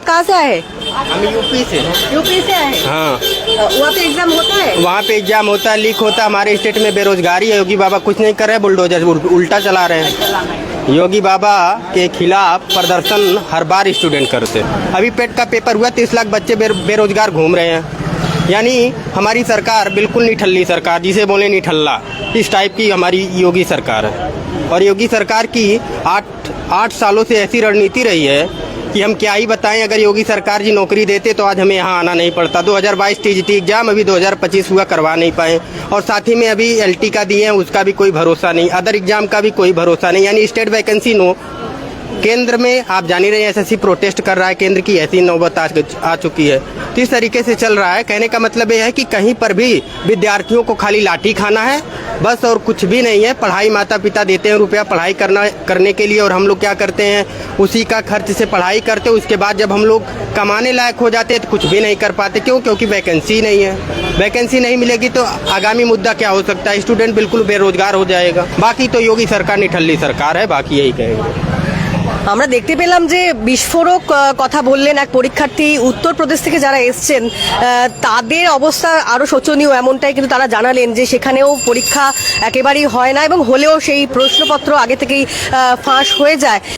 कहाँ से आए? हम यूपी से। यूपी से आए? हाँ, वहाँ पे एग्जाम होता है? वहाँ पे एग्जाम होता है, लीक होता है। हमारे स्टेट में बेरोजगारी है, योगी बाबा कुछ नहीं कर रहे, बुलडोजर उल्टा चला रहे हैं। योगी बाबा के खिलाफ प्रदर्शन हर बार स्टूडेंट करते हैं। अभी पेट का पेपर हुआ, 30 लाख बच्चे बेरोजगार घूम रहे हैं। यानी हमारी सरकार बिल्कुल निठल्ली सरकार, जिसे बोले निठल्ला, इस टाइप की हमारी योगी सरकार है। और योगी सरकार की 8 सालों से ऐसी रणनीति रही है कि हम क्या ही बताएं। अगर योगी सरकार जी नौकरी देते तो आज हमें यहाँ आना नहीं पड़ता। 2022 टीजीटी एग्जाम अभी 2025 हुआ, करवा नहीं पाए। और साथ ही में अभी एलटी का दिए हैं, उसका भी कोई भरोसा नहीं, अदर एग्जाम का भी कोई भरोसा नहीं। यानी स्टेट वैकेंसी नो। केंद्र में आप जान ही रहे हैं, एसएससी प्रोटेस्ट कर रहा है, केंद्र की ऐसी नौबत आ चुकी है। तो इस तरीके से चल रहा है। कहने का मतलब यह है कि कहीं पर भी विद्यार्थियों को खाली लाठी खाना है बस, और कुछ भी नहीं है। पढ़ाई माता पिता देते हैं रुपया पढ़ाई करने के लिए, और हम लोग क्या करते हैं, उसी का खर्च से पढ़ाई करते। उसके बाद जब हम लोग कमाने लायक हो जाते हैं तो कुछ भी नहीं कर पाते। क्यों? क्योंकि वैकेंसी नहीं है। वैकेंसी नहीं मिलेगी तो आगामी मुद्दा क्या हो सकता है? स्टूडेंट बिल्कुल बेरोजगार हो जाएगा। बाकी तो योगी सरकार निठल्ली सरकार है, बाकी यही कहेंगे। আমরা দেখতে পেলাম যে বিস্ফোরক কথা বললেন এক পরীক্ষার্থী উত্তর প্রদেশ থেকে যারা এসছেন তাদের অবস্থা আরো শোচনীয়, এমনটাই কিন্তু তারা জানালেন যে সেখানেও পরীক্ষা একেবারেই হয় না এবং হলেও সেই প্রশ্নপত্র আগে থেকেই ফাঁস হয়ে যায়।